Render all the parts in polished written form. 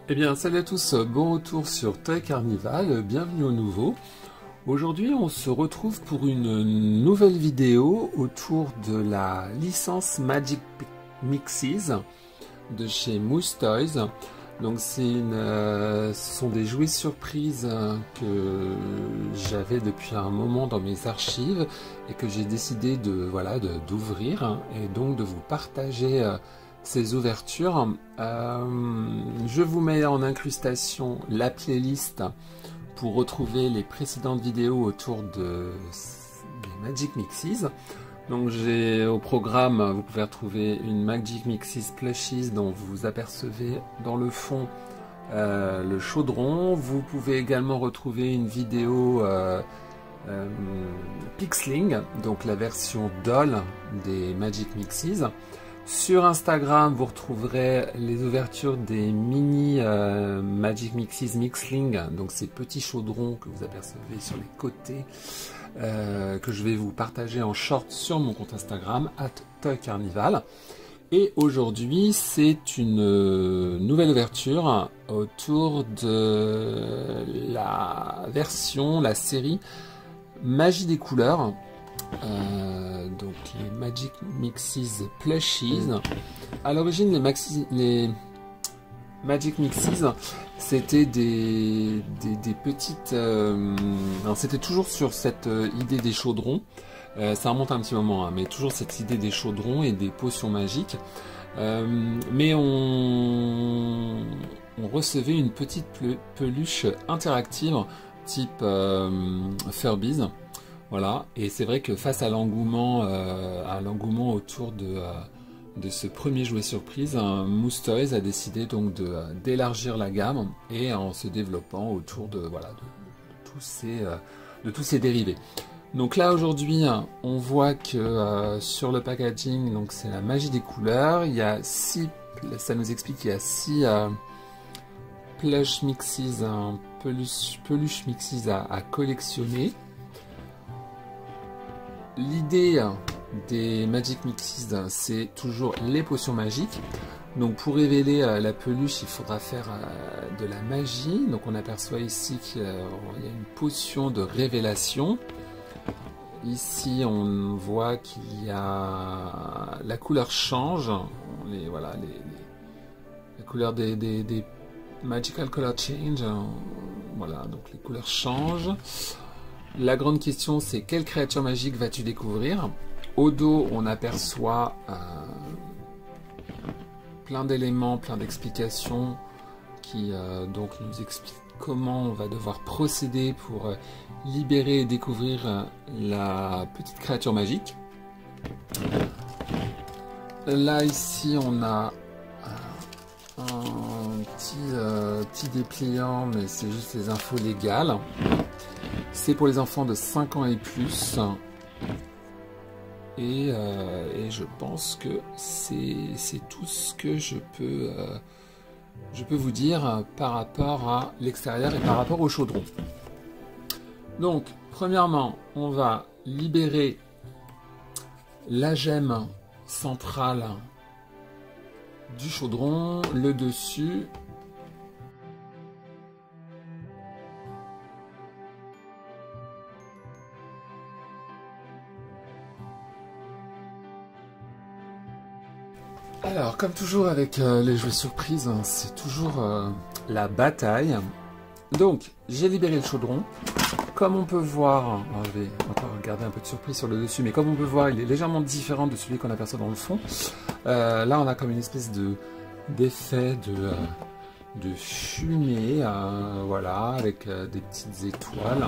Eh bien, salut à tous, bon retour sur Toy Carnival, bienvenue au nouveau. Aujourd'hui, on se retrouve pour une nouvelle vidéo autour de la licence Magic Mixes de chez Moose Toys. Donc, ce sont des jouets surprises que j'avais depuis un moment dans mes archives et que j'ai décidé d'ouvrir et donc de vous partager ces ouvertures. Je vous mets en incrustation la playlist pour retrouver les précédentes vidéos autour des Magic Mixes. Donc j'ai au programme, vous pouvez retrouver une Magic Mixes Plushies dont vous apercevez dans le fond le chaudron. Vous pouvez également retrouver une vidéo Pixling, donc la version doll des Magic Mixes. Sur Instagram, vous retrouverez les ouvertures des mini Magic Mixes Mixling, donc ces petits chaudrons que vous apercevez sur les côtés, que je vais vous partager en short sur mon compte Instagram, @toycarnival. Et aujourd'hui, c'est une nouvelle ouverture autour de la série Magie des couleurs. Donc les Magic Mixes Plushies. À l'origine, les Magic Mixes, c'était des petites... c'était toujours sur cette idée des chaudrons. Ça remonte un petit moment, hein, mais toujours cette idée des chaudrons et des potions magiques. Mais on recevait une petite peluche interactive type Furbies. Voilà, et c'est vrai que face à l'engouement autour de ce premier jouet surprise, Moose Toys a décidé donc d'élargir la gamme et en se développant autour de tous ces dérivés. Donc là aujourd'hui, on voit que sur le packaging, donc c'est la magie des couleurs. Il y a ça nous explique qu'il y a 6 plush mixes, peluche mixes à collectionner. L'idée des Magic Mixes, c'est toujours les potions magiques. Donc pour révéler la peluche, il faudra faire de la magie. Donc on aperçoit ici qu'il y a une potion de révélation. Ici on voit qu'il y a la couleur change. La couleur des Magical Color Change. Voilà, donc les couleurs changent. La grande question, c'est quelle créature magique vas-tu découvrir? Au dos, on aperçoit plein d'éléments, plein d'explications qui donc nous expliquent comment on va devoir procéder pour libérer et découvrir la petite créature magique. Là, ici, on a un petit dépliant, mais c'est juste les infos légales. C'est pour les enfants de 5 ans et plus. Et je pense que c'est tout ce que je peux vous dire par rapport à l'extérieur et par rapport au chaudron. Donc, premièrement, on va libérer la gemme centrale du chaudron, le dessus. Alors, comme toujours avec les jouets surprises, c'est toujours la bataille. Donc, j'ai libéré le chaudron. Comme on peut voir, alors je vais encore garder un peu de surprise sur le dessus, mais comme on peut voir, il est légèrement différent de celui qu'on aperçoit dans le fond. Là, on a comme une espèce d'effet de fumée, voilà, avec des petites étoiles.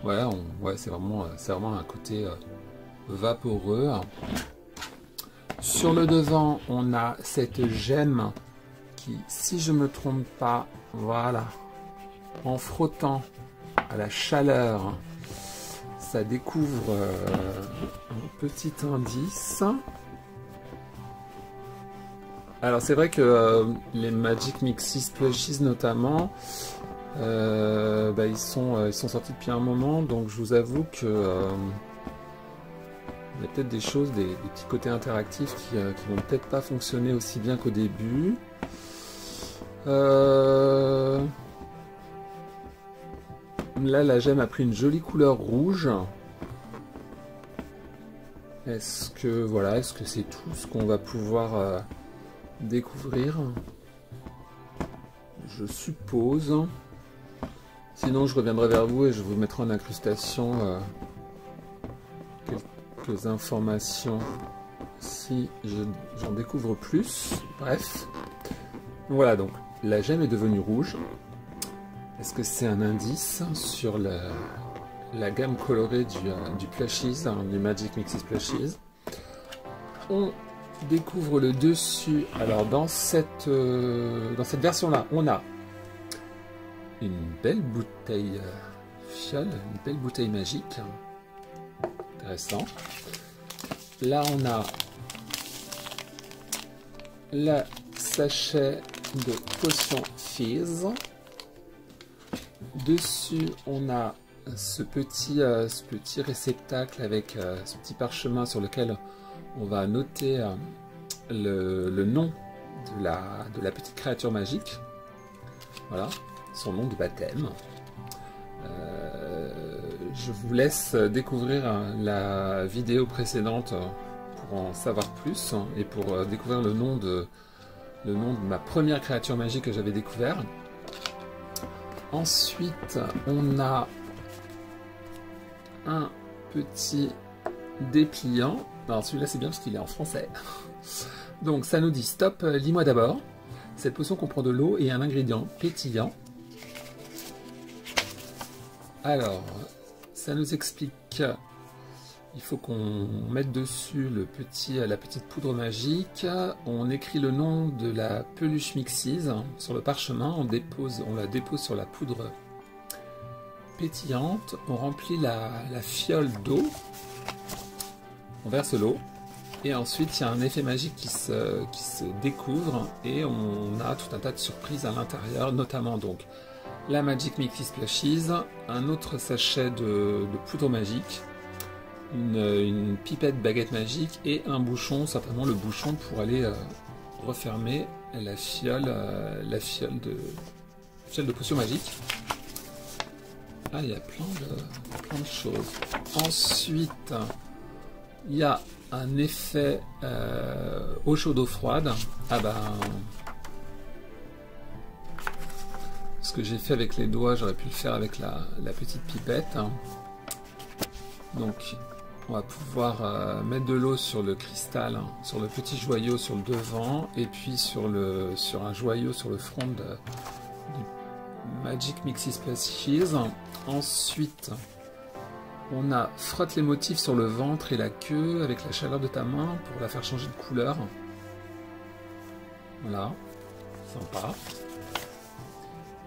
Ouais, c'est vraiment un côté vaporeux. Sur le devant, on a cette gemme qui, si je me trompe pas, voilà, en frottant à la chaleur, ça découvre un petit indice. Alors c'est vrai que les Magic Mixes Plushies notamment, ils sont sortis depuis un moment, donc je vous avoue que il y a peut-être des choses, des petits côtés interactifs qui vont peut-être pas fonctionner aussi bien qu'au début. Là, la gemme a pris une jolie couleur rouge. Est-ce que voilà, est-ce que c'est tout ce qu'on va pouvoir découvrir? Je suppose. Sinon, je reviendrai vers vous et je vous mettrai en incrustation quelques informations si j'en découvre plus. Bref. Voilà, donc la gemme est devenue rouge. Est-ce que c'est un indice sur la gamme colorée du Plushies, du Magic Mixes Plushies? On découvre le dessus. Alors dans cette version-là, on a une belle bouteille fiole, une belle bouteille magique. Intéressant. Là, on a le sachet de potion Fizz. Dessus, on a ce petit réceptacle avec ce petit parchemin sur lequel on va noter le nom de la petite créature magique. Voilà, son nom de baptême. Je vous laisse découvrir la vidéo précédente pour en savoir plus et pour découvrir le nom de ma première créature magique que j'avais découvert. Ensuite, on a un petit dépliant. Alors celui-là c'est bien parce qu'il est en français. Donc ça nous dit stop, lis-moi d'abord. Cette potion comprend de l'eau et un ingrédient pétillant. Alors, ça nous explique qu'il faut qu'on mette dessus la petite poudre magique. On écrit le nom de la peluche Mixies sur le parchemin. On la dépose sur la poudre pétillante. On remplit la fiole d'eau. On verse l'eau. Et ensuite, il y a un effet magique qui se découvre. Et on a tout un tas de surprises à l'intérieur, notamment donc la Magic Mixes Plushies, un autre sachet de poudre magique, une pipette baguette magique et un bouchon, certainement le bouchon pour aller refermer la fiole de potion magique. Ah, il y a plein de choses. Ensuite, il y a un effet eau chaude, eau froide. Ah ben, ce que j'ai fait avec les doigts, j'aurais pu le faire avec la petite pipette. Donc, on va pouvoir mettre de l'eau sur le cristal, sur le petit joyau sur le devant, et puis sur un joyau sur le front du Magic Mixes Plushies. Ensuite, on a frotte les motifs sur le ventre et la queue avec la chaleur de ta main pour la faire changer de couleur. Voilà, sympa.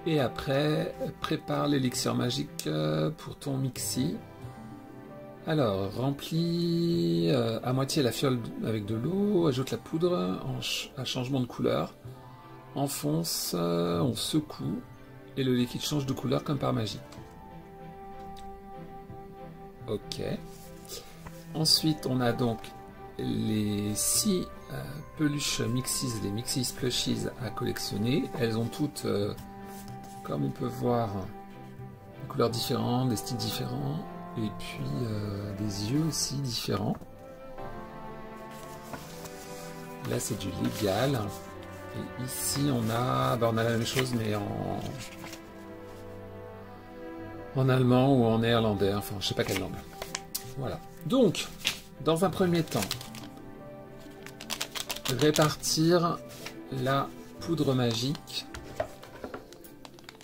Et après, prépare l'élixir magique pour ton Mixie. Alors, remplis à moitié la fiole avec de l'eau, ajoute la poudre à changement de couleur, enfonce, on secoue, et le liquide change de couleur comme par magie. Ok. Ensuite, on a donc les 6 peluches Mixies, les Mixies Plushies à collectionner. Elles ont toutes, comme on peut voir, des couleurs différentes, des styles différents, et puis des yeux aussi différents. Là, c'est du légal. Et ici, on a la même chose, mais en allemand ou en néerlandais, enfin je sais pas quelle langue. Voilà. Donc, dans un premier temps, répartir la poudre magique,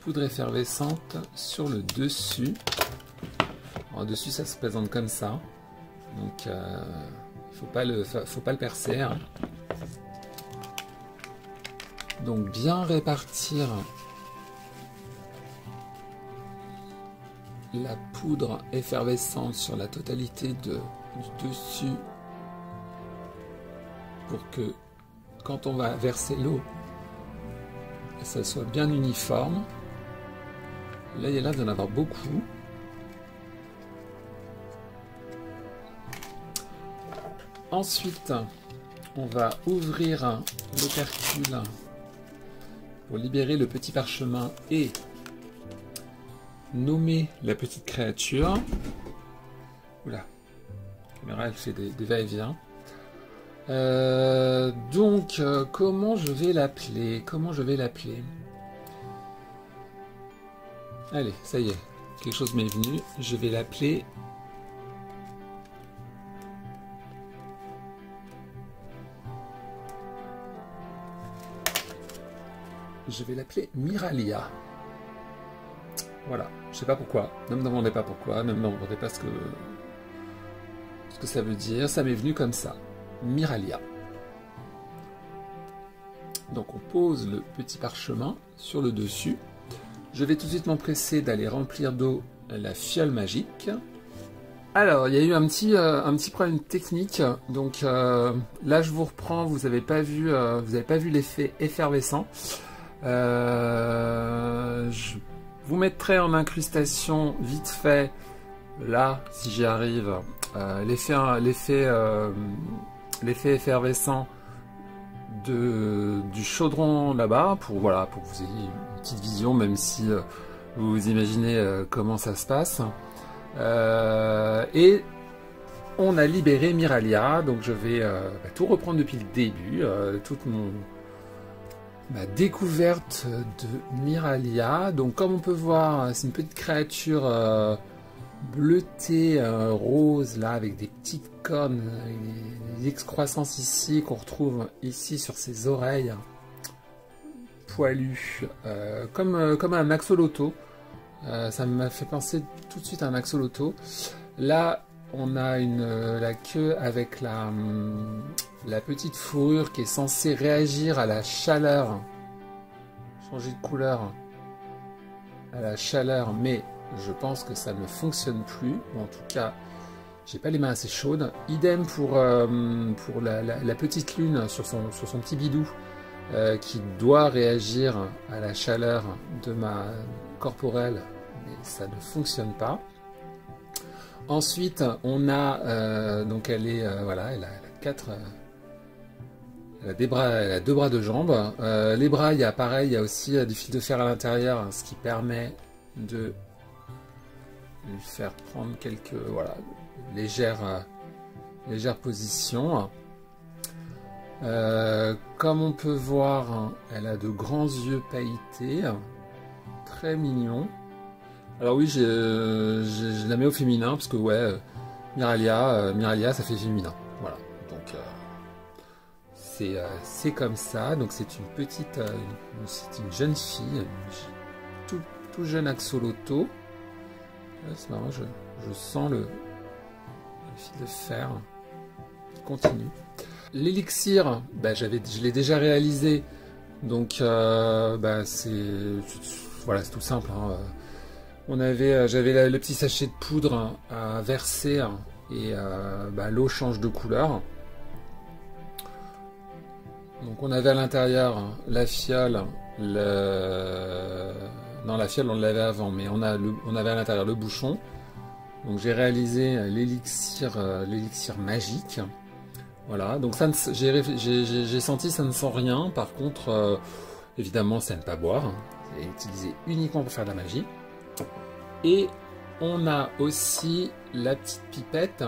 poudre effervescente sur le dessus. Alors, dessus, ça se présente comme ça. Donc, faut pas le percer. Hein. Donc, bien répartir la poudre effervescente sur la totalité du dessus pour que quand on va verser l'eau, ça soit bien uniforme. Là, il y a l'air d'en avoir beaucoup. Ensuite, on va ouvrir l'opercule pour libérer le petit parchemin et nommer la petite créature. Oula, la caméra elle fait des va-et-vient. Donc, comment je vais l'appeler? Allez, ça y est, quelque chose m'est venu. Je vais l'appeler... Miralia. Voilà, je sais pas pourquoi. Ne me demandez pas pourquoi, ne me demandez pas ce que ça veut dire. Ça m'est venu comme ça. Miralia. Donc on pose le petit parchemin sur le dessus. Je vais tout de suite m'empresser d'aller remplir d'eau la fiole magique. Alors, il y a eu un petit problème technique. Donc là, je vous reprends. Vous n'avez pas vu l'effet effervescent. Je vous mettrai en incrustation vite fait, là, si j'y arrive, l'effet effervescent du chaudron là-bas, pour que vous ayez une petite vision, même si vous imaginez comment ça se passe. Et on a libéré Miralia, donc je vais tout reprendre depuis le début, toute ma découverte de Miralia. Donc comme on peut voir, c'est une petite créature bleutée, rose, là, avec des petites cornes, des excroissances ici, qu'on retrouve ici sur ses oreilles, poilues, comme un axolotl. Ça m'a fait penser tout de suite à un axolotl. Là, on a la queue avec la petite fourrure qui est censée réagir à la chaleur, changer de couleur à la chaleur, mais je pense que ça ne fonctionne plus. En tout cas, j'ai pas les mains assez chaudes. Idem pour la petite lune sur son petit bidou qui doit réagir à la chaleur de ma corporelle, mais ça ne fonctionne pas. Ensuite, on a donc elle a quatre. Elle a deux bras, deux jambes. Les bras, il y a pareil, il y a aussi du fil de fer à l'intérieur, ce qui permet de lui faire prendre quelques légères positions. Comme on peut voir, elle a de grands yeux pailletés, très mignons. Alors oui, je la mets au féminin parce que Miralia, ça fait féminin. Voilà, donc c'est comme ça. Donc c'est une petite, c'est une jeune fille, tout jeune axolotl. C'est marrant, je sens le fil de fer qui continue. L'élixir, je l'ai déjà réalisé, donc c'est tout simple. Hein. J'avais le petit sachet de poudre à verser et l'eau change de couleur. Donc on avait à l'intérieur la fiole, non, la fiole on l'avait avant, mais on avait à l'intérieur le bouchon. Donc j'ai réalisé l'élixir magique. Voilà, donc j'ai senti ça ne sent rien. Par contre, évidemment, c'est à ne pas boire. C'est utilisé uniquement pour faire de la magie. Et on a aussi la petite pipette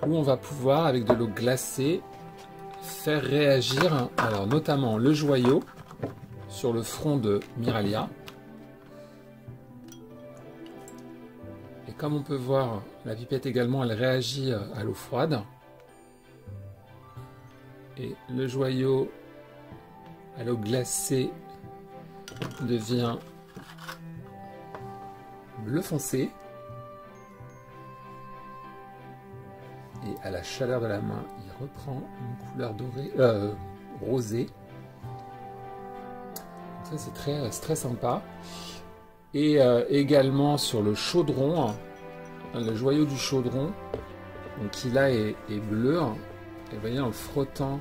où on va pouvoir, avec de l'eau glacée, faire réagir, alors notamment le joyau sur le front de Miralia. Et comme on peut voir, la pipette également, elle réagit à l'eau froide. Et le joyau à l'eau glacée devient bleu foncé. Et à la chaleur de la main, il reprend une couleur dorée, rosée. Donc ça, c'est très sympa. Et également sur le chaudron, le joyau du chaudron, donc qui là est bleu. Et vous voyez, en le frottant,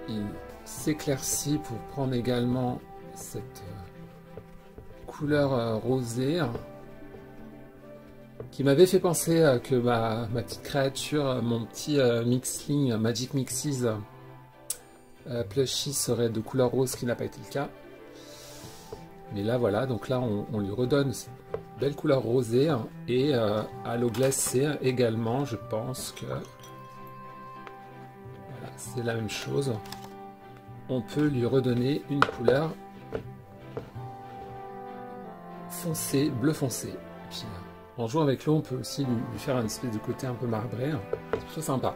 il s'éclaircit pour prendre également cette couleur rosée qui m'avait fait penser que ma petite créature, mon petit Mixling Magic Mixies Plushie serait de couleur rose, ce qui n'a pas été le cas. Mais là, voilà, donc là, on lui redonne cette belle couleur rosée. Hein, et à l'eau glacée également, je pense que voilà, c'est la même chose. On peut lui redonner une couleur foncé, bleu foncé. Puis, en jouant avec l'eau, on peut aussi lui faire un espèce de côté un peu marbré. C'est plutôt sympa.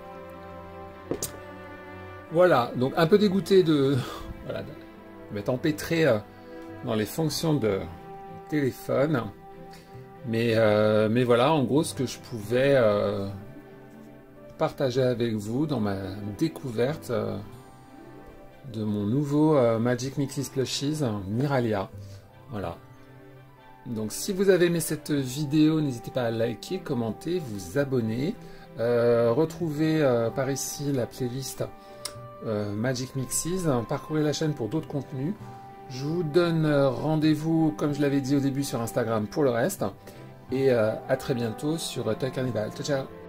Voilà, donc un peu dégoûté de voilà, m'être empêtré dans les fonctions de téléphone. Mais voilà, en gros, ce que je pouvais partager avec vous dans ma découverte de mon nouveau Magic Mixes Plushies Miralia. Voilà. Donc si vous avez aimé cette vidéo, n'hésitez pas à liker, commenter, vous abonner. Retrouvez par ici la playlist Magic Mixes. Parcourez la chaîne pour d'autres contenus. Je vous donne rendez-vous, comme je l'avais dit au début, sur Instagram pour le reste. Et à très bientôt sur Toy Carnival. Ciao, ciao!